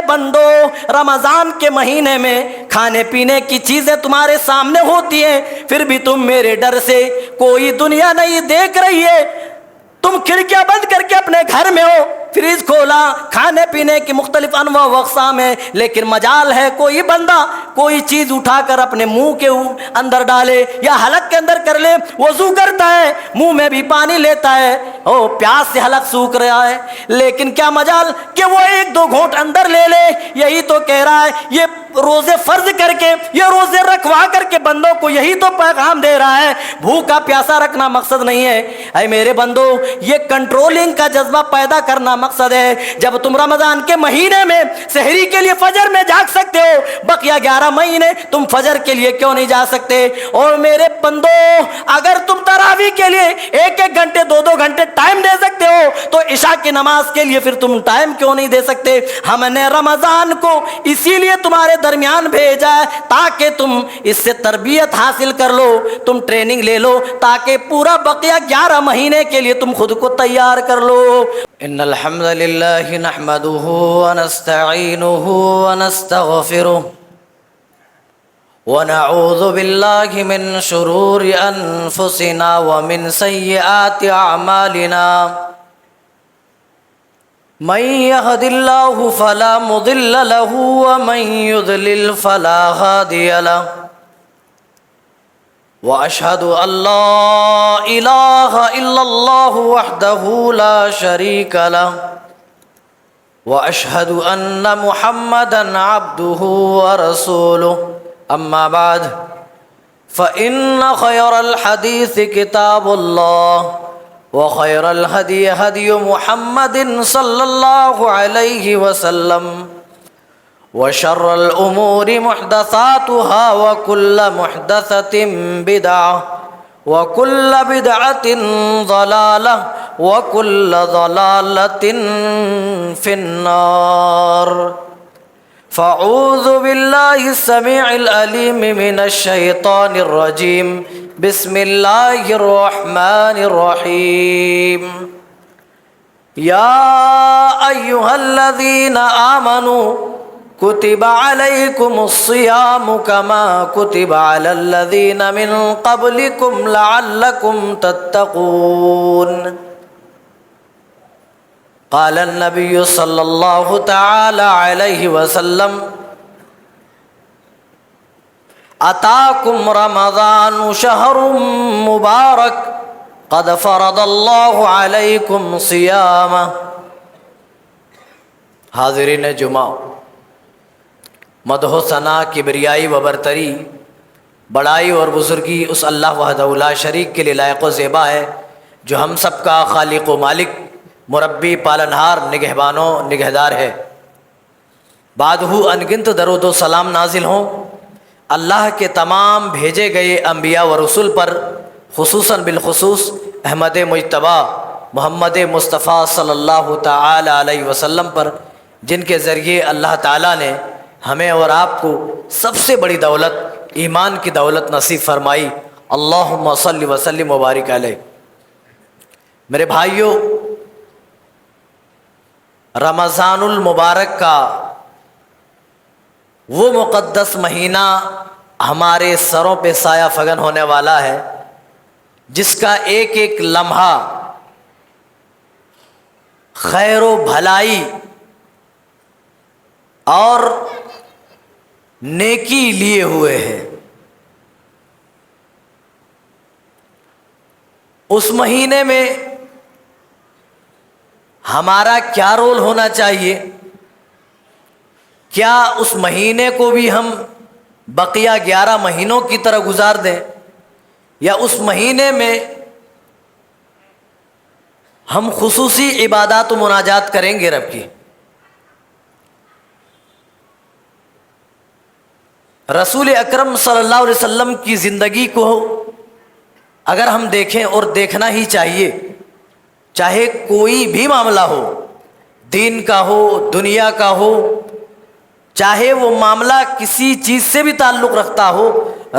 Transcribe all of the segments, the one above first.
بندو، رمضان کے مہینے میں کھانے پینے کی چیزیں تمہارے سامنے ہوتی ہیں، پھر بھی تم میرے ڈر سے کوئی دنیا نہیں دیکھ رہی ہے، تم کھڑکیاں بند کر کے اپنے گھر میں ہو، فریج کھولا، کھانے پینے کی مختلف انواع و اقسام ہیں، لیکن مجال ہے کوئی بندہ کوئی چیز اٹھا کر اپنے منہ کے اندر ڈالے یا حلق کے اندر کر لے، وضو کرتا ہے، منہ میں بھی پانی لیتا ہے، او پیاس سے حلق سوکھ رہا ہے، لیکن کیا مجال کہ وہ ایک دو گھونٹ اندر لے لے۔ یہی تو کہہ رہا ہے، یہ روزے فرض کر کے، یہ روزے رکھوا کر کے بندوں کو یہی تو پیغام دے رہا ہے، بھوکا پیاسا رکھنا مقصد نہیں ہے۔ اے میرے بندو، یہ کنٹرولنگ کا جذبہ پیدا کرنا مقصد ہے۔ جب تم رمضان کے مہینے میں سحری کے لیے فجر میں جاگ سکتے ہو، بقیہ 11 مہینے تم فجر کے لیے کیوں نہیں جا سکتے؟ اور میرے بندو، اگر تم تراویح کے لیے 1-1 گھنٹے 2-2 گھنٹے ٹائم دے سکتے ہو تو عشاء کی نماز کے لیے پھر تم ٹائم کیوں نہیں دے سکتے؟ ہم نے رمضان کو اسی لیے تمہارے درمیان بھیجا ہے تاکہ تم اس سے تربیت حاصل کر لو، تم ٹریننگ لے لو، تاکہ پورا بقیہ 11 مہینے کے لیے تم خود کو تیار کر لو۔ ان الحمد للہ نحمده ونستعینه ونستغفره ونعوذ باللہ من شرور انفسنا ومن سیئات اعمالنا من يهد الله فلا مضل له ومن يضلل فلا هادي له واشهد ان لا اله الا الله وحده لا شريك له واشهد ان محمدا عبده ورسوله اما بعد فان خير الحديث كتاب الله وخير الهدي هدي محمد صلى الله عليه وسلم وشر الأمور محدثاتها وكل محدثة بدعة وكل بدعة ضلالة وكل ضلالة في النار فأعوذ بالله السميع العليم من الشيطان الرجيم بسم الله الرحمن الرحيم يا أيها الذين آمنوا كتب عليكم الصيام كما كتب على الذين من قبلكم لعلكم تتقون قال النبي صلى الله تعالى عليه وسلم أتاكم رمضان شهر مبارك قد فرض الله عليكم صيامه۔ حاضرین جمعہ، مدح و ثنا، کبریائی و برتری، بڑائی اور بزرگی اس اللہ وحدہ لا شریک کے لیے لائق و زیبا ہے جو ہم سب کا خالق و مالک، مربی، پالنہار، نگہبان و نگہدار ہے۔ بعدہ انگنت درود و سلام نازل ہوں اللہ کے تمام بھیجے گئے انبیاء و رسول پر، خصوصاً بالخصوص احمد مجتبیٰ محمد مصطفیٰ صلی اللہ تعالی علیہ وسلم پر، جن کے ذریعے اللہ تعالیٰ نے ہمیں اور آپ کو سب سے بڑی دولت، ایمان کی دولت نصیب فرمائی۔ اللہم صلی وسلم وبارک علیہ۔ میرے بھائیوں، رمضان المبارک کا وہ مقدس مہینہ ہمارے سروں پہ سایہ فگن ہونے والا ہے، جس کا ایک ایک لمحہ خیر و بھلائی اور نیکی لیے ہوئے ہے۔ اس مہینے میں ہمارا کیا رول ہونا چاہیے؟ کیا اس مہینے کو بھی ہم بقیہ 11 مہینوں کی طرح گزار دیں، یا اس مہینے میں ہم خصوصی عبادات و مناجات کریں گے رب کی؟ رسول اکرم صلی اللہ علیہ وسلم کی زندگی کو اگر ہم دیکھیں، اور دیکھنا ہی چاہیے، چاہے کوئی بھی معاملہ ہو، دین کا ہو، دنیا کا ہو، چاہے وہ معاملہ کسی چیز سے بھی تعلق رکھتا ہو،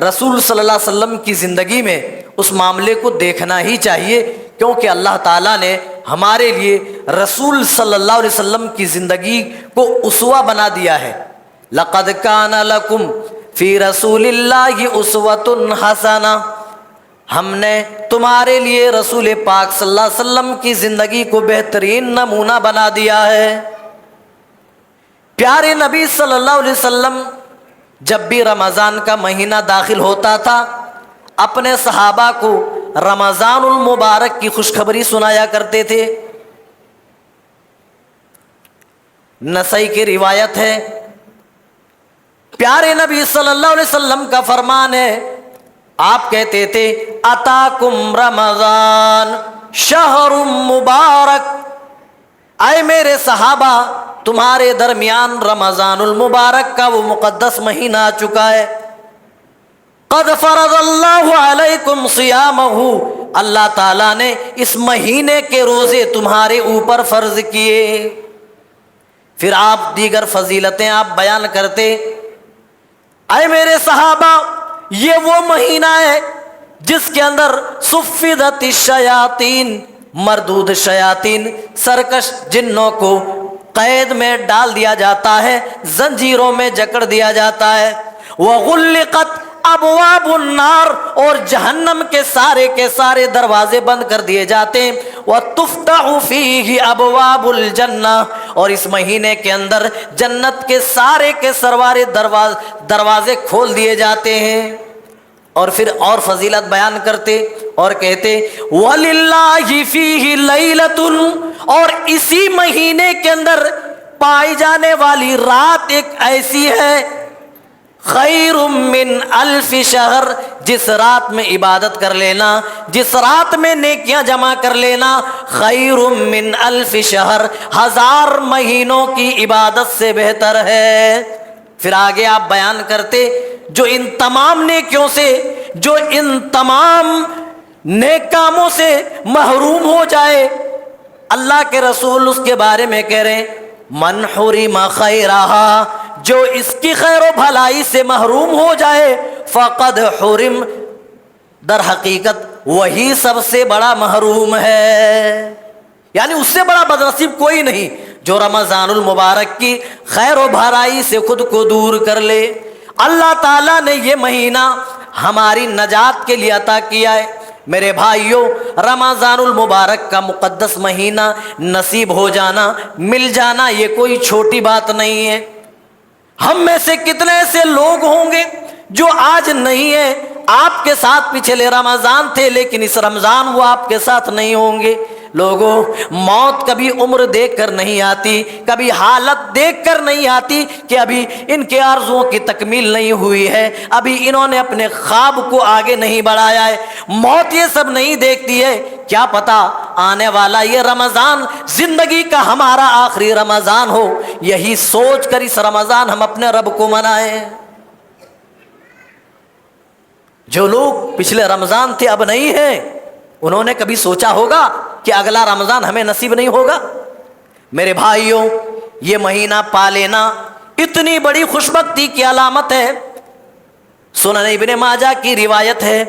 رسول صلی اللہ علیہ وسلم کی زندگی میں اس معاملے کو دیکھنا ہی چاہیے کیونکہ اللہ تعالیٰ نے ہمارے لیے رسول صلی اللہ علیہ وسلم کی زندگی کو اسوہ بنا دیا ہے۔ لَقَدْ كَانَ لَكُمْ فِي رَسُولِ اللَّهِ أُسْوَةٌ حَسَنَةٌ، ہم نے تمہارے لیے رسول پاک صلی اللہ علیہ وسلم کی زندگی کو بہترین نمونہ بنا دیا ہے۔ پیارے نبی صلی اللہ علیہ وسلم جب بھی رمضان کا مہینہ داخل ہوتا تھا اپنے صحابہ کو رمضان المبارک کی خوشخبری سنایا کرتے تھے۔ نسائی کی روایت ہے، پیارے نبی صلی اللہ علیہ وسلم کا فرمان ہے، آپ کہتے تھے اتاکم رمضان شہر مبارک، اے میرے صحابہ تمہارے درمیان رمضان المبارک کا وہ مقدس مہینہ آ چکا ہے۔ قد فرض اللہ علیکم صیامہ، اللہ تعالیٰ نے اس مہینے کے روزے تمہارے اوپر فرض کیے۔ پھر آپ دیگر فضیلتیں آپ بیان کرتے، اے میرے صحابہ یہ وہ مہینہ ہے جس کے اندر صفدت الشیاطین، مردود شیاطین، سرکش جنوں کو قید میں ڈال دیا جاتا ہے، زنجیروں میں جکڑ دیا جاتا ہے۔ وغلقت ابواب النار، اور جہنم کے سارے دروازے بند کر دیے جاتے ہیں۔ وتفتح فیہ ابواب الجنہ، اور اس مہینے کے اندر جنت کے سارے دروازے کھول دیے جاتے ہیں۔ اور پھر اور فضیلت بیان کرتے اور کہتے وَلِلَّهِ فِيهِ لَيْلَةٌ، اور اسی مہینے کے اندر پائی جانے والی رات ایک ایسی ہے خیر من الف شہر، جس رات میں عبادت کر لینا، جس رات میں نیکیاں جمع کر لینا، خیر من الف شہر، 1000 مہینوں کی عبادت سے بہتر ہے۔ پھر آگے آپ بیان کرتے جو ان تمام نیکیوں سے، جو ان تمام نیک کاموں سے محروم ہو جائے، اللہ کے رسول اس کے بارے میں کہہ رہے ہیں من حرم خیرہا، جو اس کی خیر و بھلائی سے محروم ہو جائے، فقد حرم، در حقیقت وہی سب سے بڑا محروم ہے، یعنی اس سے بڑا بدنصیب کوئی نہیں جو رمضان المبارک کی خیر و بھلائی سے خود کو دور کر لے۔ اللہ تعالیٰ نے یہ مہینہ ہماری نجات کے لیے عطا کیا ہے۔ میرے بھائیوں، رمضان المبارک کا مقدس مہینہ نصیب ہو جانا، مل جانا، یہ کوئی چھوٹی بات نہیں ہے۔ ہم میں سے کتنے ایسے لوگ ہوں گے جو آج نہیں ہیں، آپ کے ساتھ پچھلے رمضان تھے لیکن اس رمضان وہ آپ کے ساتھ نہیں ہوں گے۔ لوگوں، موت کبھی عمر دیکھ کر نہیں آتی، کبھی حالت دیکھ کر نہیں آتی کہ ابھی ان کے آرزوؤں کی تکمیل نہیں ہوئی ہے، ابھی انہوں نے اپنے خواب کو آگے نہیں بڑھایا ہے۔ موت یہ سب نہیں دیکھتی ہے، کیا پتا آنے والا یہ رمضان زندگی کا ہمارا آخری رمضان ہو، یہی سوچ کر اس رمضان ہم اپنے رب کو منائیں۔ جو لوگ پچھلے رمضان تھے اب نہیں ہیں، انہوں نے کبھی سوچا ہوگا کہ اگلا رمضان ہمیں نصیب نہیں ہوگا؟ میرے بھائیوں، یہ مہینہ پا لینا اتنی بڑی خوش بختی کی علامت ہے۔ سنن ابن ماجہ کی روایت ہے،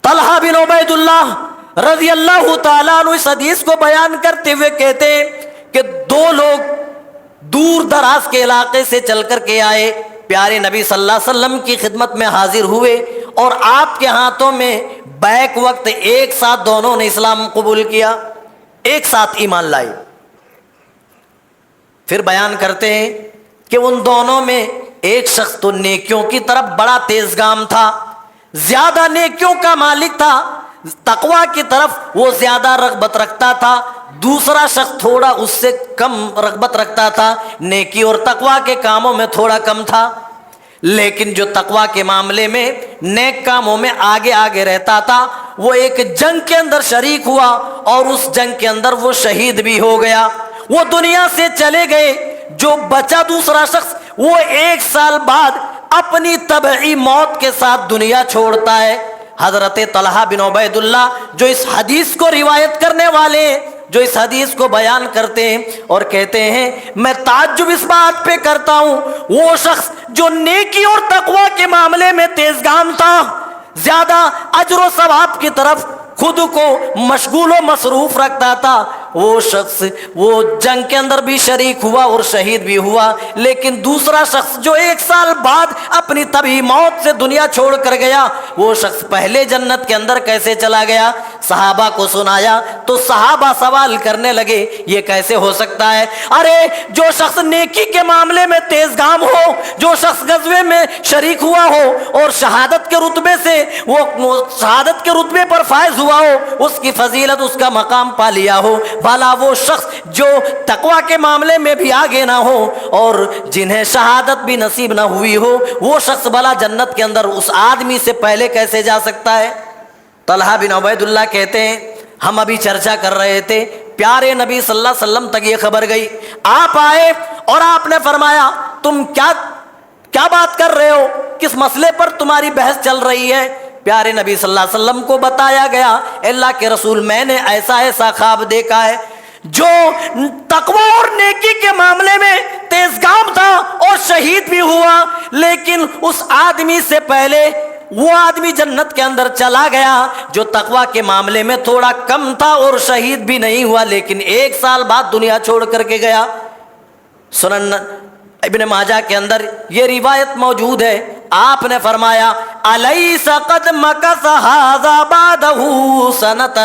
طلحہ بن عبید اللہ رضی اللہ تعالیٰ عنہ اس حدیث کو بیان کرتے ہوئے کہتے ہیں کہ 2 لوگ دور دراز کے علاقے سے چل کر کے آئے، پیارے نبی صلی اللہ علیہ وسلم کی خدمت میں حاضر ہوئے اور آپ کے ہاتھوں میں بیک وقت ایک ساتھ دونوں نے اسلام قبول کیا، ایک ساتھ ایمان لائے۔ پھر بیان کرتے ہیں کہ ان دونوں میں ایک شخص تو نیکیوں کی طرف بڑا تیز گام تھا، زیادہ نیکیوں کا مالک تھا، تقوی کی طرف وہ زیادہ رغبت رکھتا تھا، دوسرا شخص تھوڑا اس سے کم رغبت رکھتا تھا، نیکی اور تقوی کے کاموں میں تھوڑا کم تھا، لیکن جو تقوی کے معاملے میں نیک کاموں میں آگے آگے رہتا تھا، وہ ایک جنگ کے اندر شریک ہوا اور اس جنگ کے اندر وہ شہید بھی ہو گیا، وہ دنیا سے چلے گئے۔ جو بچا دوسرا شخص وہ 1 سال بعد اپنی طبعی موت کے ساتھ دنیا چھوڑتا ہے۔ حضرت طلحہ بن عبید اللہ جو اس حدیث کو روایت کرنے والے ہیں، جو اس حدیث کو بیان کرتے ہیں اور کہتے ہیں میں تعجب اس بات پہ کرتا ہوں، وہ شخص جو نیکی اور تقوی کے معاملے میں تیزگام تھا، زیادہ اجر و ثواب کی طرف خود کو مشغول و مصروف رکھتا تھا، وہ شخص وہ جنگ کے اندر بھی شریک ہوا اور شہید بھی ہوا، لیکن دوسرا شخص جو 1 سال بعد اپنی طبعی موت سے دنیا چھوڑ کر گیا، وہ شخص پہلے جنت کے اندر کیسے چلا گیا؟ صحابہ کو سنایا تو صحابہ سوال کرنے لگے یہ کیسے ہو سکتا ہے؟ ارے جو شخص نیکی کے معاملے میں تیز گام ہو، جو شخص غزوے میں شریک ہوا ہو اور شہادت کے رتبے سے وہ شہادت کے رتبے پر فائز ہوا ہو، اس کی فضیلت، اس کا مقام پا لیا ہو، بھلا وہ شخص جو تقوی کے معاملے میں بھی آگے نہ ہو اور جنہیں شہادت بھی نصیب نہ ہوئی ہو، وہ شخص بھلا جنت کے اندر اس آدمی سے پہلے کیسے جا سکتا ہے؟ طلحہ بن عبید اللہ کہتے ہیں ہم ابھی چرچا کر رہے تھے، پیارے نبی صلی اللہ علیہ وسلم تک یہ خبر گئی، آپ آئے اور آپ نے فرمایا تم کیا بات کر رہے ہو، کس مسئلے پر تمہاری بحث چل رہی ہے؟ پیارے نبی صلی اللہ علیہ وسلم کو بتایا گیا، اللہ کے رسول میں نے ایسا خواب دیکھا ہے، جو تقوی اور نیکی کے معاملے میں تیز گام تھا اور شہید بھی ہوا، لیکن اس آدمی سے پہلے وہ آدمی جنت کے اندر چلا گیا جو تقوی کے معاملے میں تھوڑا کم تھا اور شہید بھی نہیں ہوا، لیکن 1 سال بعد دنیا چھوڑ کر کے گیا۔ سنن ابن ماجہ کے اندر یہ روایت موجود ہے، آپ نے فرمایا الیس قد مکث ھذا بعدہ سنۃ،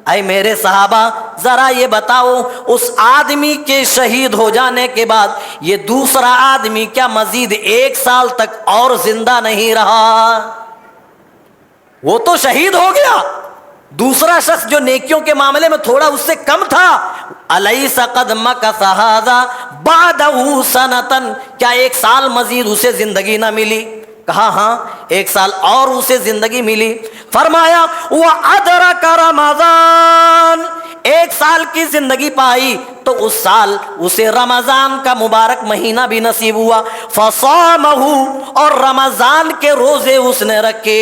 اے میرے صحابہ ذرا یہ بتاؤ اس آدمی کے شہید ہو جانے کے بعد یہ دوسرا آدمی کیا مزید 1 سال تک اور زندہ نہیں رہا؟ وہ تو شہید ہو گیا، دوسرا شخص جو نیکیوں کے معاملے میں تھوڑا اس سے کم تھا، الیس قد مکث ھذا بعدہ سنۃ، کیا 1 سال مزید اسے زندگی نہ ملی؟ کہا ہاں 1 سال اور اسے زندگی ملی۔ فرمایا وَأَدْرَكَ رمضان، 1 سال کی زندگی پائی تو اس سال اسے رمضان کا مبارک مہینہ بھی نصیب ہوا، فَصَامَهُ، اور رمضان کے روزے اس نے رکھے،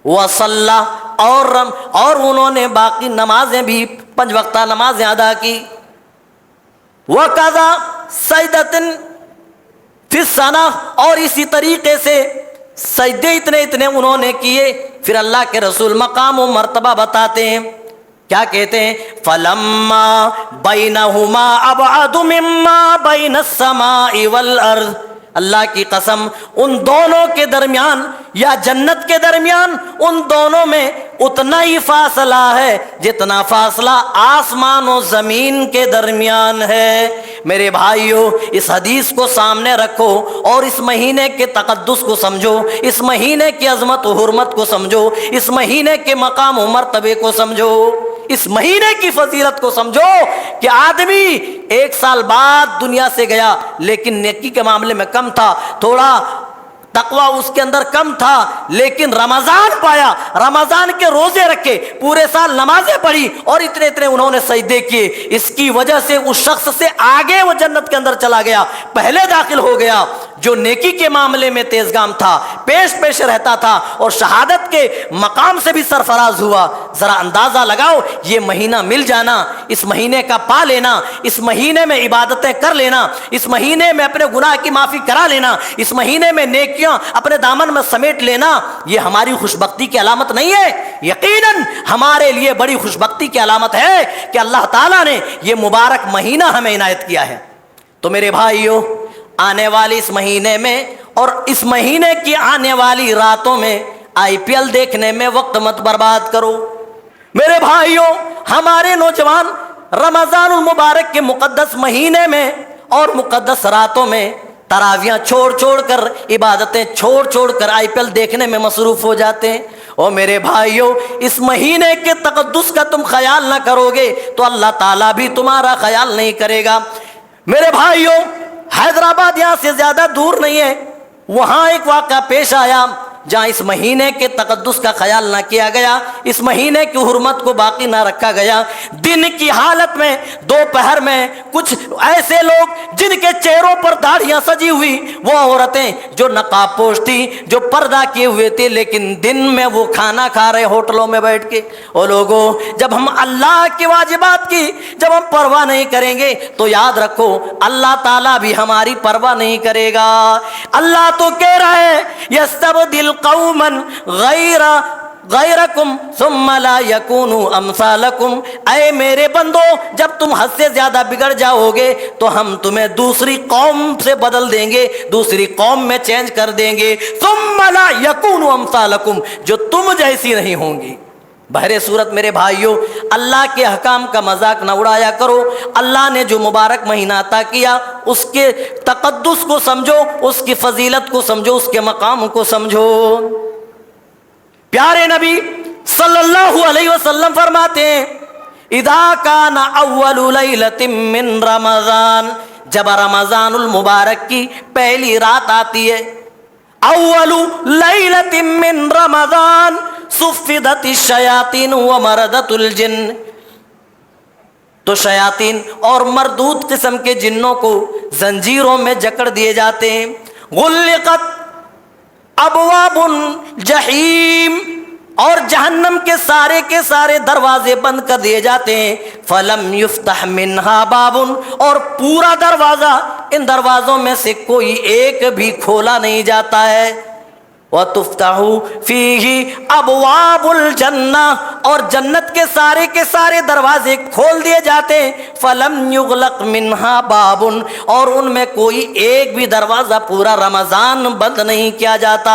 وَصَلَّى، اور انہوں نے باقی نمازیں بھی 5 وقتہ نمازیں ادا کی، وَقَضَى سَجْدَةً فی السنہ، اور اسی طریقے سے سجدے اتنے انہوں نے کیے۔ پھر اللہ کے رسول مقام و مرتبہ بتاتے ہیں، کیا کہتے ہیں؟ فَلَمَّا بَيْنَهُمَا أَبْعَدُ مِمَّا بَيْنَ السَّمَاءِ وَالْأَرْضِ، اللہ کی قسم ان دونوں کے درمیان یا جنت کے درمیان ان دونوں میں اتنا ہی فاصلہ ہے جتنا فاصلہ آسمان و زمین کے درمیان ہے۔ میرے بھائیو اس حدیث کو سامنے رکھو اور اس مہینے کے تقدس کو سمجھو، اس مہینے کی عظمت و حرمت کو سمجھو، اس مہینے کے مقام و مرتبے کو سمجھو، اس مہینے کی فضیلت کو سمجھو کہ آدمی 1 سال بعد دنیا سے گیا لیکن نیکی کے معاملے میں کم تھا، تھوڑا تقوی اس کے اندر کم تھا، لیکن رمضان پایا، رمضان کے روزے رکھے، پورے سال نمازیں پڑھی اور اتنے انہوں نے سجدے کیے، اس کی وجہ سے اس شخص سے آگے وہ جنت کے اندر چلا گیا، پہلے داخل ہو گیا جو نیکی کے معاملے میں تیز گام تھا، پیش رہتا تھا اور شہادت کے مقام سے بھی سرفراز ہوا۔ ذرا اندازہ لگاؤ، یہ مہینہ مل جانا، اس مہینے کا پا لینا، اس مہینے میں عبادتیں کر لینا، اس مہینے میں اپنے گناہ کی معافی کرا لینا، اس مہینے میں نیکیاں اپنے دامن میں سمیٹ لینا، یہ ہماری خوش بختی کی علامت نہیں ہے؟ یقیناً ہمارے لیے بڑی خوش بختی کی علامت ہے کہ اللہ تعالیٰ نے یہ مبارک مہینہ ہمیں عنایت کیا ہے۔ تو میرے بھائیو آنے والی اس مہینے میں اور اس مہینے کی آنے والی راتوں میں IPL دیکھنے میں وقت مت برباد کرو۔ میرے بھائیو ہمارے نوجوان رمضان المبارک کے مقدس مہینے میں اور مقدس راتوں میں تراویاں چھوڑ کر عبادتیں چھوڑ کر IPL دیکھنے میں مصروف ہو جاتے ہیں۔ اور میرے بھائیو اس مہینے کے تقدس کا تم خیال نہ کرو گے تو اللہ تعالیٰ بھی تمہارا خیال نہیں کرے گا۔ میرے بھائیو حیدرآباد یہاں سے زیادہ دور نہیں ہے، وہاں ایک واقعہ پیش آیا جہاں اس مہینے کے تقدس کا خیال نہ کیا گیا، اس مہینے کی حرمت کو باقی نہ رکھا گیا۔ دن کی حالت میں دوپہر میں کچھ ایسے لوگ جن کے چہروں پر داڑھیاں سجی ہوئی، وہ عورتیں جو نقاب پوش تھی، جو پردہ کیے ہوئے تھے، لیکن دن میں وہ کھانا کھا رہے ہوٹلوں میں بیٹھ کے۔ اور لوگوں جب ہم اللہ کے واجبات کی جب ہم پرواہ نہیں کریں گے تو یاد رکھو اللہ تعالیٰ بھی ہماری پرواہ نہیں کرے گا۔ اللہ تو کہہ رہا ہے یستبدل قوما غیرکم ثم لا یکونوا امثالکم، اے میرے بندو جب تم حد سے زیادہ بگڑ جاؤ گے تو ہم تمہیں دوسری قوم سے بدل دیں گے، دوسری قوم میں چینج کر دیں گے، ثم لا یکونوا امثالکم، جو تم جیسی نہیں ہوں گی۔ بہر صورت میرے بھائیوں، اللہ کے حکام کا مذاق نہ اڑایا کرو۔ اللہ نے جو مبارک مہینہ عطا کیا اس کے تقدس کو سمجھو، اس کی فضیلت کو سمجھو، اس کے مقام کو سمجھو۔ پیارے نبی صلی اللہ علیہ وسلم فرماتے ہیں اذا کان اول لیلۃ من رمضان، جب رمضان المبارک کی پہلی رات آتی ہے، اول لیلۃ من رمضان صفدت الشیاطین ومردت الجن، تو شیاطین اور مردود قسم کے جنوں کو زنجیروں میں جکڑ دیے جاتے ہیں، غلقت ابواب الجحیم، اور جہنم کے سارے دروازے بند کر دیے جاتے ہیں، فلم یفتح منہا باب، اور پورا دروازہ، ان دروازوں میں سے کوئی ایک بھی کھولا نہیں جاتا ہے، وَتُفْتَحُ فِيهِ أَبْوَابُ الْجَنَّةِ، اور جنت کے سارے دروازے کھول دیے جاتے ہیں، فَلَمْ يُغْلَقْ مِنْهَا بَابٌ، اور ان میں کوئی ایک بھی دروازہ پورا رمضان بند نہیں کیا جاتا۔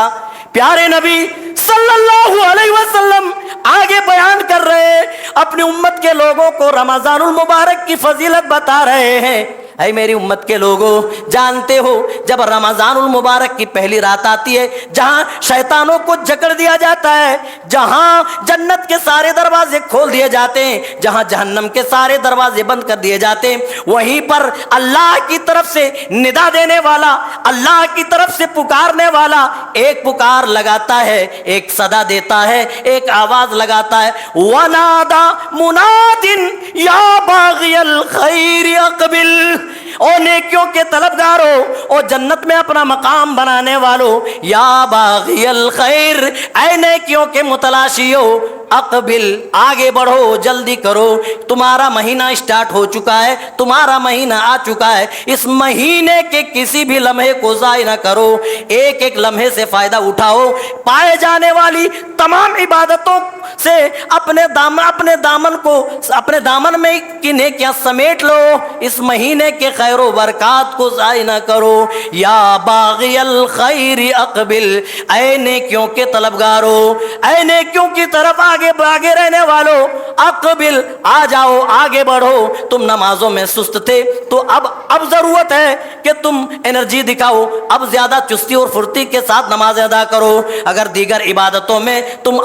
پیارے نبی صلی اللہ علیہ وسلم آگے بیان کر رہے ہیں، اپنی امت کے لوگوں کو رمضان المبارک کی فضیلت بتا رہے ہیں۔ اے میری امت کے لوگوں، جانتے ہو جب رمضان المبارک کی پہلی رات آتی ہے، جہاں شیطانوں کو جکڑ دیا جاتا ہے، جہاں جنت کے سارے دروازے کھول دیے جاتے ہیں، جہاں جہنم کے سارے دروازے بند کر دیے جاتے ہیں، وہیں پر اللہ کی طرف سے ندا دینے والا، اللہ کی طرف سے پکارنے والا ایک پکار لگاتا ہے، ایک صدا دیتا ہے، ایک آواز لگاتا ہے، وَنَادَى مُنَادٍ يَا بَاغِيَ الْخَيْرِ اقبل، او نیکیوں کے طلبگارو، او جنت میں اپنا مقام بنانے والو، یا باغی الخیر، اے نیکیوں کے متلاشیو، اقبل، آگے بڑھو، جلدی کرو، تمہارا مہینہ اسٹارٹ ہو چکا ہے، تمہارا مہینہ آ چکا ہے، اس مہینے کے کسی بھی لمحے کو ضائع نہ کرو، ایک ایک لمحے سے فائدہ اٹھاؤ، پائے جانے والی تمام عبادتوں سے اپنے دامن میں کی نیکیاں سمیٹ لو، اس مہینے کے خیر و برکات کو ضائع نہ کرو۔ یا باغی الخیر اقبل، اے نیکیوں کے طلبگارو، اے نیکیوں کی طرف آگے رہنے والو، اقبل، آ جاؤ، آگے بڑھو۔ تم نمازوں میں سست تھے تو اب ضرورت ہے کہ تم انرجی دکھاؤ، اب زیادہ چستی اور پھرتی کے ساتھ نماز ادا کرو۔ اگر دیگر عبادتوں میں تم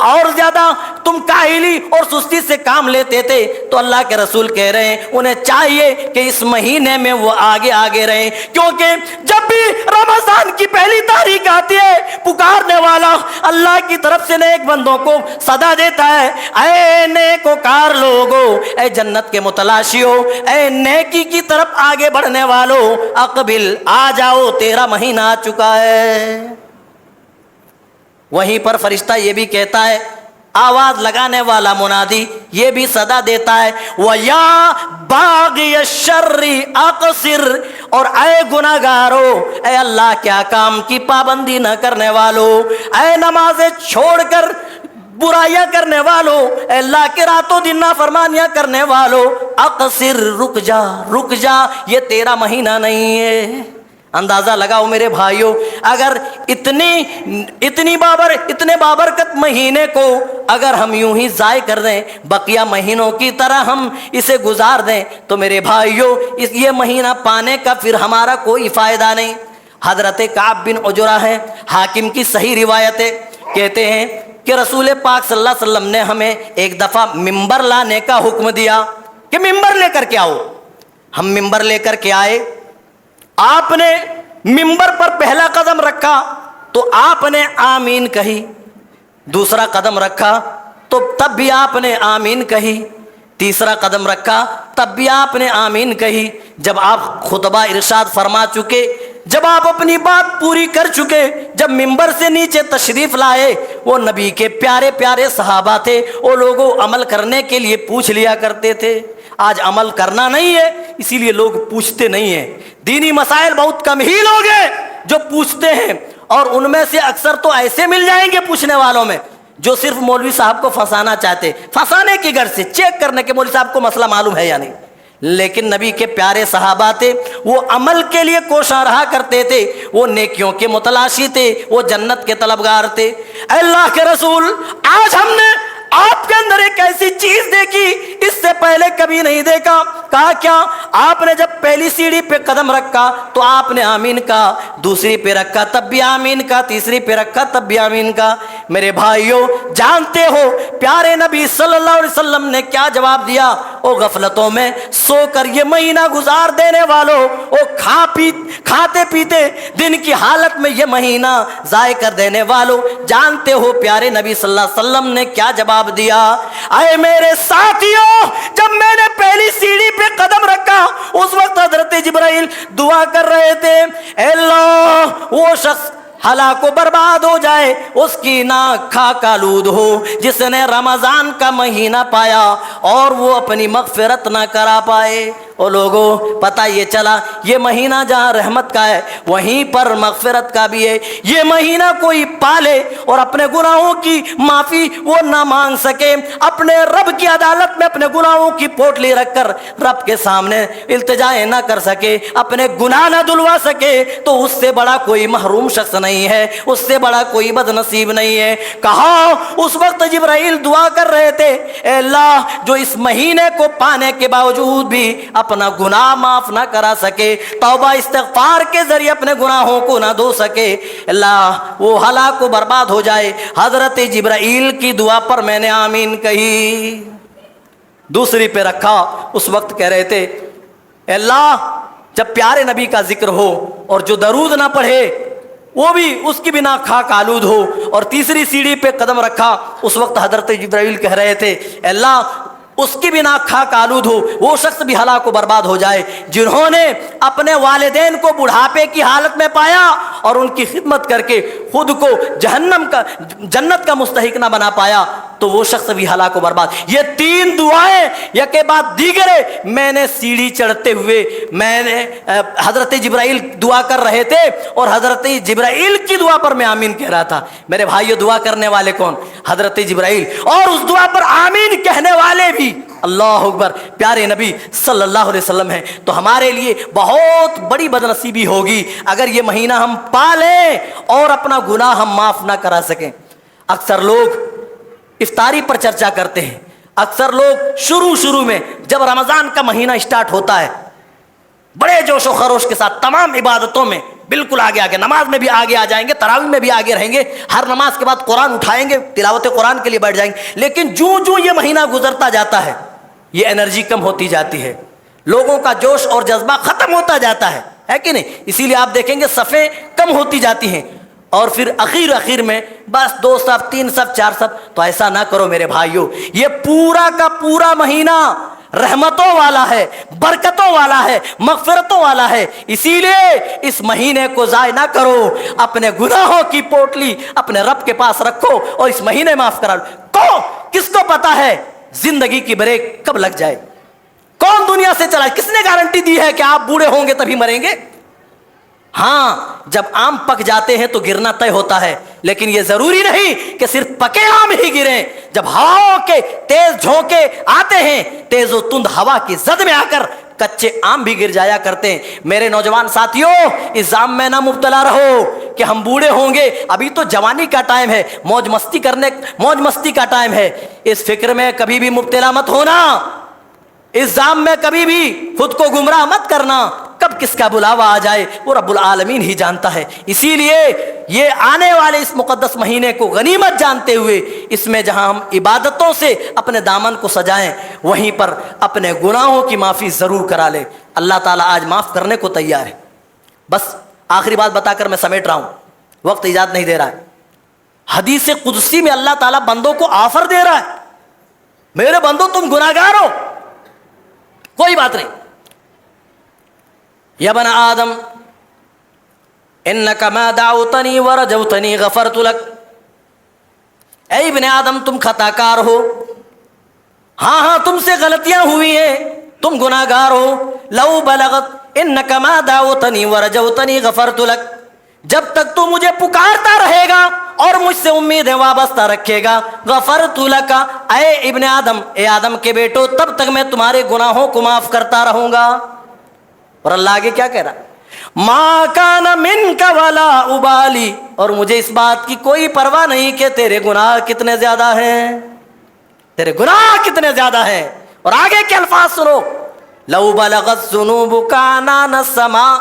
کاہلی اور سستی سے کام لیتے تھے تو اللہ کے رسول کہہ رہے ہیں انہیں چاہیے کہ اس مہینے میں وہ آگے رہیں، کیونکہ جب بھی رمضان کی پہلی تاریخ آتی ہے، پکارنے والا اللہ کی طرف سے نیک بندوں کو صدا دیتا ہے، اے نیکوکار لوگو، اے جنت کے متلاشیو، اے نیکی کی طرف آگے بڑھنے والو، اقبل، آ جاؤ، تیرا مہینہ آ چکا ہے۔ وہیں پر فرشتہ یہ بھی کہتا ہے، آواز لگانے والا منادی یہ بھی صدا دیتا ہے، وَيَا بَاغِيَ الشَّرِّ أَقْصِرْ، اور اے گناہگارو، اے اللہ کے احکام کی پابندی نہ کرنے والو، اے نمازیں چھوڑ کر برائیاں کرنے والو، اے اللہ کے راتوں دن نافرمانیاں کرنے والو، اقصر، رک جا، یہ تیرا مہینہ نہیں ہے۔ اندازہ لگاؤ میرے بھائیوں، اگر اتنے بابرکت مہینے کو اگر ہم یوں ہی ضائع کر دیں، بقیہ مہینوں کی طرح ہم اسے گزار دیں تو میرے بھائیوں یہ مہینہ پانے کا پھر ہمارا کوئی فائدہ نہیں۔ حضرت کعب بن عجرہ ہے، حاکم کی صحیح روایت ہے، کہتے ہیں کہ رسول پاک صلی اللہ علیہ وسلم نے ہمیں ایک دفعہ ممبر لانے کا حکم دیا کہ ممبر لے کر کے آؤ۔ ہم ممبر لے کر کے آئے، آپ نے ممبر پر پہلا قدم رکھا تو آپ نے آمین کہی، دوسرا قدم رکھا تو تب بھی آپ نے آمین کہی، تیسرا قدم رکھا تب بھی آپ نے آمین کہی۔ جب آپ خطبہ ارشاد فرما چکے، جب آپ اپنی بات پوری کر چکے، جب ممبر سے نیچے تشریف لائے، وہ نبی کے پیارے پیارے صحابہ تھے، وہ لوگوں عمل کرنے کے لیے پوچھ لیا کرتے تھے۔ آج عمل کرنا نہیں ہے، اسی لیے لوگ پوچھتے نہیں ہیں۔ دینی مسائل بہت کم ہی لوگ ہیں جو پوچھتے ہیں، اور ان میں سے اکثر تو ایسے مل جائیں گے پوچھنے والوں میں جو صرف مولوی صاحب کو پھنسانا چاہتے، پھنسانے کی غرض سے، چیک کرنے کے مولوی صاحب کو مسئلہ معلوم ہے یا نہیں. لیکن نبی کے پیارے صحابہ تھے، وہ عمل کے لیے کوشاں رہا کرتے تھے، وہ نیکیوں کے متلاشی تھے، وہ جنت کے طلبگار تھے. اے اللہ کے رسول، آج ہم نے آپ کے اندر ایک ایسی چیز دیکھی اس سے پہلے کبھی نہیں دیکھا. کہا کیا؟ آپ نے جب پہلی سیڑھی پہ قدم رکھا تو آپ نے آمین کہا، دوسری پہ رکھا تب بھی آمین کہا، تیسری پہ رکھا تب بھی آمین کہا. میرے بھائیوں، جانتے ہو پیارے نبی صلی اللہ علیہ وسلم نے کیا جواب دیا؟ او غفلتوں میں سو کر یہ مہینہ گزار دینے والوں، او کھاتے پیتے دن کی حالت میں یہ مہینہ ضائع کر دینے والوں، جانتے ہو پیارے نبی صلی اللہ علیہ وسلم نے کیا جواب دیا؟ اے میرے ساتھیوں، جب میں نے پہلی سیڑھی پہ قدم رکھا اس وقت حضرت جبرائیل دعا کر رہے تھے، اے اللہ وہ شخص ہلاک و برباد ہو جائے، اس کی ناک خاک آلود ہو جس نے رمضان کا مہینہ پایا اور وہ اپنی مغفرت نہ کرا پائے. اور لوگوں، پتہ یہ چلا یہ مہینہ جہاں رحمت کا ہے وہیں پر مغفرت کا بھی ہے. یہ مہینہ کوئی پالے اور اپنے گناہوں کی معافی وہ نہ مانگ سکے، اپنے رب کی عدالت میں اپنے گناہوں کی پوٹلی رکھ کر رب کے سامنے التجائے نہ کر سکے، اپنے گناہ نہ دھلوا سکے، تو اس سے بڑا کوئی محروم شخص نہیں ہے، اس سے بڑا کوئی بد نصیب نہیں ہے. کہا اس وقت جبرائیل دعا کر رہے تھے، اے اللہ جو اس مہینے کو پانے کے باوجود بھی اپنا گناہ معاف نہ کرا سکے، توبہ استغفار کے ذریعے اپنے گناہوں کو نہ دھو سکے، اللہ وہ ہلاک و برباد ہو جائے. حضرت جبرائیل کی دعا پر میں نے آمین کہی. دوسری پہ رکھا، اس وقت کہہ رہے تھے، اے اللہ جب پیارے نبی کا ذکر ہو اور جو درود نہ پڑھے وہ بھی اس کی بنا خاک آلود ہو. اور تیسری سیڑھی پہ قدم رکھا، اس وقت حضرت جبرائیل کہہ رہے تھے، اے اللہ اس کی بنا خاک آلود ہو، وہ شخص بھی ہلاک و برباد ہو جائے جنہوں نے اپنے والدین کو بڑھاپے کی حالت میں پایا اور ان کی خدمت کر کے خود کو جنت کا مستحق نہ بنا پایا، تو وہ شخص بھی ہلاک و برباد. یہ تین دعائیں یک کے بعد دیگرے میں نے سیڑھی چڑھتے ہوئے میں نے حضرت جبرائیل دعا کر رہے تھے اور حضرت جبرائیل کی دعا پر میں آمین کہہ رہا تھا. میرے بھائیو، دعا کرنے والے کون؟ حضرت جبرائیل، اور اس دعا پر آمین کہنے والے بھی اللہ اکبر پیارے نبی صلی اللہ علیہ وسلم ہیں. تو ہمارے لیے بہت بڑی بدنصیبی ہوگی اگر یہ مہینہ ہم پالیں اور اپنا گناہ ہم معاف نہ کرا سکیں. اکثر لوگ افطاری پر چرچا کرتے ہیں، اکثر لوگ شروع میں جب رمضان کا مہینہ اسٹارٹ ہوتا ہے بڑے جوش و خروش کے ساتھ تمام عبادتوں میں بالکل آگے، نماز میں بھی آگے آ جائیں گے، تراویح میں بھی آگے رہیں گے، ہر نماز کے بعد قرآن اٹھائیں گے، تلاوت قرآن کے لیے بیٹھ جائیں گے. لیکن جو یہ مہینہ گزرتا جاتا ہے یہ انرجی کم ہوتی جاتی ہے، لوگوں کا جوش اور جذبہ ختم ہوتا جاتا ہے کہ نہیں؟ اسی لیے آپ دیکھیں گے صفیں کم ہوتی جاتی ہیں اور پھر اخیر میں بس 2 صف 3 صف 4 صف. تو ایسا نہ کرو میرے بھائیوں، یہ پورا کا پورا مہینہ رحمتوں والا ہے، برکتوں والا ہے، مغفرتوں والا ہے. اسی لیے اس مہینے کو ضائع نہ کرو، اپنے گناہوں کی پوٹلی اپنے رب کے پاس رکھو اور اس مہینے معاف کرا لو. کس کو پتا ہے زندگی کی بریک کب لگ جائے؟ کون دنیا سے چلا؟ کس نے گارنٹی دی ہے کہ آپ بوڑھے ہوں گے تبھی مریں گے؟ ہاں، جب آم پک جاتے ہیں تو گرنا طے ہوتا ہے، لیکن یہ ضروری نہیں کہ صرف پکے آم ہی گریں. جب ہواؤں کے تیز جھونکے آتے ہیں، تیز و تند ہوا کی زد میں آ کر کچے آم بھی گر جایا کرتے ہیں. میرے نوجوان ساتھیوں، اس ظام میں نہ مبتلا رہو کہ ہم بوڑھے ہوں گے، ابھی تو جوانی کا ٹائم ہے، موج مستی کا ٹائم ہے. اس فکر میں کبھی بھی مبتلا مت ہونا، اس ظام میں کبھی بھی خود کو گمراہ مت کرنا. کب کس کا بلاوا آ جائے وہ رب العالمین ہی جانتا ہے. اسی لیے یہ آنے والے اس مقدس مہینے کو غنیمت جانتے ہوئے اس میں جہاں ہم عبادتوں سے اپنے دامن کو سجائیں وہیں پر اپنے گناہوں کی معافی ضرور کرا لیں. اللہ تعالیٰ آج معاف کرنے کو تیار ہے. بس آخری بات بتا کر میں سمیٹ رہا ہوں، وقت اجازت نہیں دے رہا ہے. حدیث قدسی میں اللہ تعالیٰ بندوں کو آفر دے رہا ہے، میرے بندو تم گناہگار ہو، کوئی بات نہیں. یا بن آدم انک ما دعوتنی ورجوتنی غفرت لک. اے ابن آدم تم خطا کار ہو، ہاں تم سے غلطیاں ہوئی ہیں، تم گناہگار ہو. لو بلغت انک ما دعوتنی ورجوتنی غفرت لک. جب تک تو مجھے پکارتا رہے گا اور مجھ سے امیدیں وابستہ رکھے گا غفرت لک، اے ابن آدم، اے آدم کے بیٹو، تب تک میں تمہارے گناہوں کو معاف کرتا رہوں گا۔ اور اللہ آگے کیا کہہ رہا؟ ما کان منک ولا ابالی، اور مجھے اس بات کی کوئی پرواہ نہیں کہ تیرے گناہ کتنے زیادہ ہیں، تیرے گناہ کتنے زیادہ ہیں۔ اور آگے کے الفاظ سنو، لو بلغت ذنوبک عنان السماء،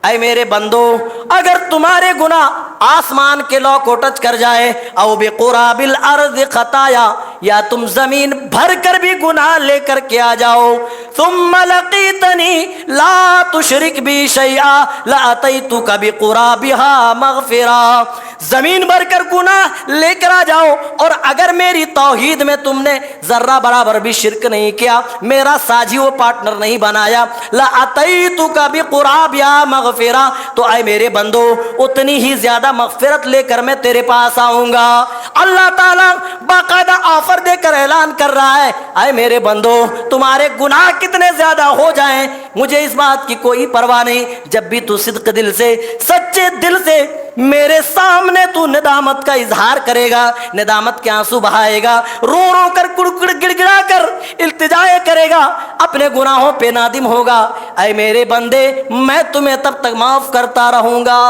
اے میرے بندو، اگر تمہارے گناہ آسمان کے لو کو ٹچ کر جائے، او بقراب الارض خطایا، یا تم زمین بھر کر بھی گناہ لے کر کے آ جاؤ، ثم لقیتنی لا تشرک بی شیئا لاتیتک بقرابها مغفرا، زمین بھر کر گناہ لے کر آ جاؤ، اور اگر میری توحید میں تم نے ذرہ برابر بھی شرک نہیں کیا، میرا ساجی و پارٹنر نہیں بنایا، لاتیتک بقرابها مغفرا، تو اے میرے بندو اتنی ہی زیادہ مغفرت لے کر میں تیرے پاس آؤں گا۔ اللہ تعالیٰ باقاعدہ آفر دے کر اعلان کر رہا ہے، اے میرے بندو تمہارے گناہ کتنے زیادہ ہو جائیں مجھے اس بات کی کوئی پرواہ نہیں، جب بھی تو صدق دل سے، سچے دل سے میرے سامنے تو ندامت کا اظہار کرے گا، ندامت کے آنسو بہائے گا، رو رو کر گڑ گڑا کر التجائے کرے گا، اپنے گناہوں پہ نادم ہوگا، اے میرے بندے میں تمہیں تب تک معاف کرتا رہوں گا۔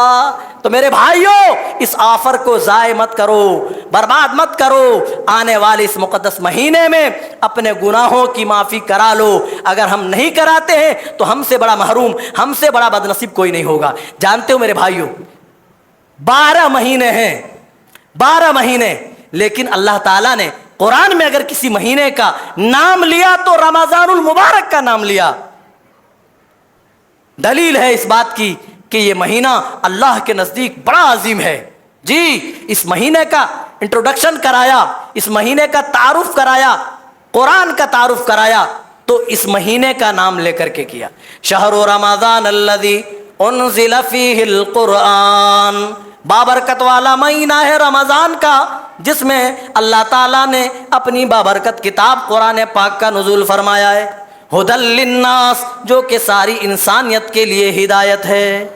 تو میرے بھائیوں، اس آفر کو ضائع مت کرو، برباد مت کرو، آنے والے اس مقدس مہینے میں اپنے گناہوں کی معافی کرا لو۔ اگر ہم نہیں کراتے ہیں تو ہم سے بڑا محروم، ہم سے بڑا بدنصیب کوئی نہیں ہوگا۔ جانتے ہو میرے بھائیوں، 12 مہینے ہیں، 12 مہینے، لیکن اللہ تعالیٰ نے قرآن میں اگر کسی مہینے کا نام لیا تو رمضان المبارک کا نام لیا۔ دلیل ہے اس بات کی کہ یہ مہینہ اللہ کے نزدیک بڑا عظیم ہے۔ جی، اس مہینے کا انٹروڈکشن کرایا، اس مہینے کا تعارف کرایا، قرآن کا تعارف کرایا تو اس مہینے کا نام لے کر کے کیا، شہر رمضان الذی انزل فیہ القرآن، بابرکت والا مہینہ ہے رمضان کا، جس میں اللہ تعالیٰ نے اپنی بابرکت کتاب قرآن پاک کا نزول فرمایا ہے، ہدی للناس، جو کہ ساری انسانیت کے لیے ہدایت ہے،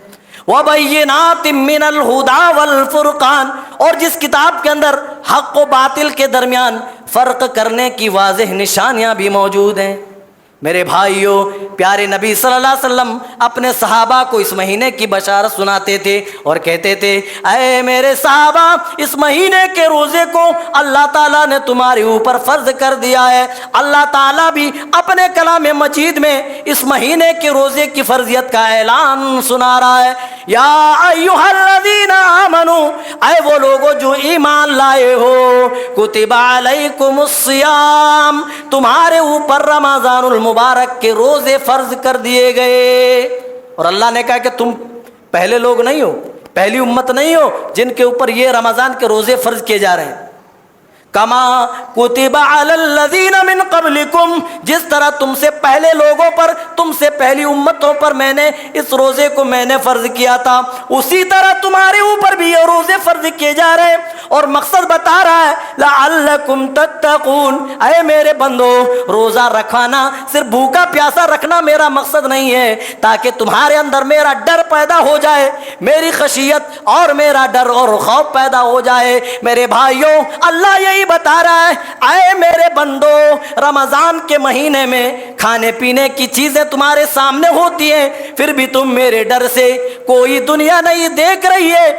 وبینات من الہدی والفرقان، اور جس کتاب کے اندر حق و باطل کے درمیان فرق کرنے کی واضح نشانیاں بھی موجود ہیں۔ میرے بھائیوں، پیارے نبی صلی اللہ علیہ وسلم اپنے صحابہ کو اس مہینے کی بشارت سناتے تھے اور کہتے تھے، اے میرے صحابہ، اس مہینے کے روزے کو اللہ تعالیٰ نے تمہارے اوپر فرض کر دیا ہے۔ اللہ تعالیٰ بھی اپنے کلام مجید میں اس مہینے کے روزے کی فرضیت کا اعلان سنا رہا ہے، یا ایھا الذین آمنوا، اے وہ لوگوں جو ایمان لائے ہو، کتب علیکم الصیام، تمہارے اوپر رمضان المبارک کے روزے فرض کر دیے گئے۔ اور اللہ نے کہا کہ تم پہلے لوگ نہیں ہو، پہلی امت نہیں ہو جن کے اوپر یہ رمضان کے روزے فرض کیے جا رہے ہیں۔ کما کتب علی الذین من قبلکم، جس طرح تم سے پہلے لوگوں پر، تم سے پہلی امتوں پر میں نے اس روزے کو میں نے فرض کیا تھا، اسی طرح تمہارے اوپر بھی یہ روزے فرض کیے جا رہے ہیں۔ اور مقصد بتا رہا ہے، لعلکم تتقون، اے میرے بندو، روزہ رکھوانا صرف بھوکا پیاسا رکھنا میرا مقصد نہیں ہے، تاکہ تمہارے اندر میرا ڈر پیدا ہو جائے، میری خشیت اور میرا ڈر اور خوف پیدا ہو جائے۔ میرے بھائیوں، اللہ یہی بتا رہا ہے، اے میرے بندو، رمضان کے مہینے میں کھانے پینے کی چیزیں تمہارے سامنے ہوتی ہیں، پھر بھی تم میرے ڈر سے کوئی دنیا نہیں دیکھ رہی ہے،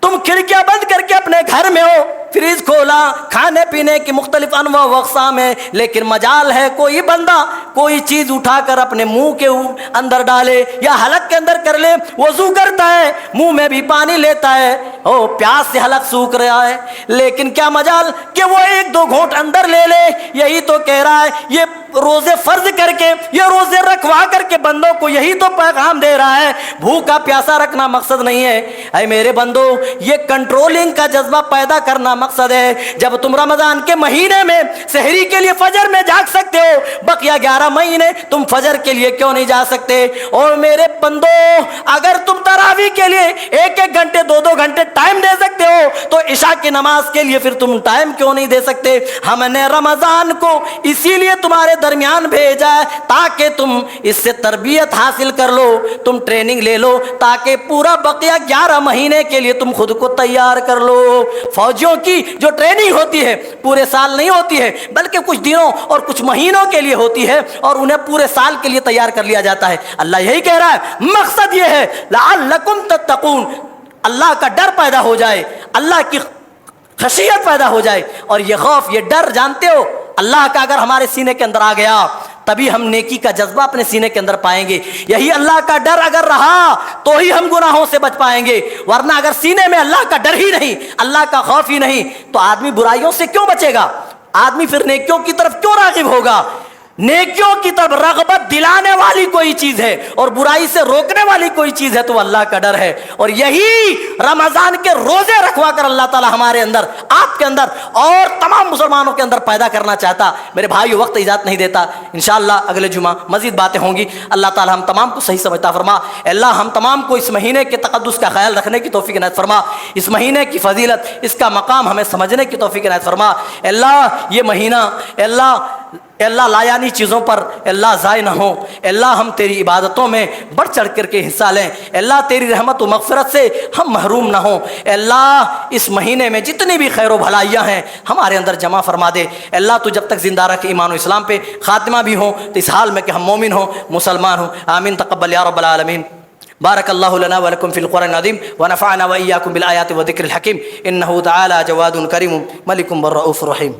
تم کھڑکیاں بند کر کے اپنے گھر میں ہو، فریج کھولا، کھانے پینے کی مختلف انواع و اقسام ہے، لیکن مجال ہے کوئی بندہ کوئی چیز اٹھا کر اپنے منہ کے اندر ڈالے یا حلق کے اندر کر لے، وضو کرتا ہے، منہ میں بھی پانی لیتا ہے، پیاس سے حلق سوکھ رہا ہے، لیکن کیا مجال کہ وہ 1-2 گھونٹ اندر لے لے۔ یہی تو کہہ رہا ہے، یہ روزے فرض کر کے، یہ روزے رکھوا کر کے بندوں کو یہی تو پیغام دے رہا ہے، بھوکا پیاسا رکھنا مقصد نہیں ہے، اے میرے بندو، یہ کنٹرولنگ کا جذبہ پیدا کرنا مقصد ہے۔ جب تم رمضان کے مہینے میں سحری کے لیے فجر میں جاگ سکتے ہو، بقیہ 11 مہینے تم فجر کے لیے کیوں نہیں جا سکتے؟ اور میرے بندو، اگر تم تراویح کے لیے 1-1 گھنٹے 2-2 گھنٹے ٹائم دے سکتے ہو، تو عشاء کی نماز کے لیے پھر تم ٹائم کیوں نہیں دے سکتے؟ ہم نے رمضان کو اسی لیے تمہارے درمیان بھیجا ہے تاکہ تم اس سے تربیت حاصل کر لو، تم ٹریننگ لے لو، تاکہ پورا بقیہ 11 مہینے کے لیے تم خود کو تیار کر لو۔ فوجیوں کی جو ٹریننگ ہوتی ہے پورے سال نہیں ہوتی ہے، بلکہ کچھ دنوں اور کچھ مہینوں کے لیے ہوتی ہے، اور انہیں پورے سال کے لیے تیار کر لیا جاتا ہے۔ اللہ یہی کہہ رہا ہے، مقصد یہ ہے لعلکم تتقون، اللہ کا ڈر پیدا ہو جائے، اللہ کی خشیت پیدا ہو جائے۔ اور یہ خوف، یہ ڈر جانتے ہو اللہ کا اگر ہمارے سینے کے اندر آ گیا تبھی ہم نیکی کا جذبہ اپنے سینے کے اندر پائیں گے۔ یہی اللہ کا ڈر اگر رہا تو ہی ہم گناہوں سے بچ پائیں گے، ورنہ اگر سینے میں اللہ کا ڈر ہی نہیں، اللہ کا خوف ہی نہیں، تو آدمی برائیوں سے کیوں بچے گا؟ آدمی پھر نیکیوں کی طرف کیوں راغب ہوگا؟ نیکیوں کی طرف رغبت دلانے والی کوئی چیز ہے اور برائی سے روکنے والی کوئی چیز ہے تو اللہ کا ڈر ہے۔ اور یہی رمضان کے روزے رکھوا کر اللہ تعالی ہمارے اندر، آپ کے اندر اور تمام مسلمانوں کے اندر پیدا کرنا چاہتا۔ میرے بھائی وقت اجازت نہیں دیتا، انشاءاللہ اگلے جمعہ مزید باتیں ہوں گی۔ اللہ تعالی ہم تمام کو صحیح سمجھتا فرما۔ اللہ ہم تمام کو اس مہینے کے تقدس کا خیال رکھنے کی توفیق عنایت فرما، اس مہینے کی فضیلت، اس کا مقام ہمیں سمجھنے کی توفیق عنایت فرما۔ اللہ یہ مہینہ اللہ لایانی چیزوں پر اللہ ضائع نہ ہو، اللہ ہم تیری عبادتوں میں بڑھ چڑھ کر کے حصہ لیں، اللہ تیری رحمت و مغفرت سے ہم محروم نہ ہوں۔ اللہ اس مہینے میں جتنی بھی خیر و بھلائیاں ہیں ہمارے اندر جمع فرما دے۔ اللہ تو جب تک زندہ رکھ ایمان و اسلام پہ خاتمہ بھی ہو تو اس حال میں کہ ہم مومن ہوں، مسلمان ہوں۔ آمین تقبل یا رب العالمین۔ بارک اللہ لنا ولکم فی القرآن العظیم ونفعنا وإیاکم بالآیات والذکر الحکیم، انہ تعالی جواد کریم ملک بالرؤوف الرحیم۔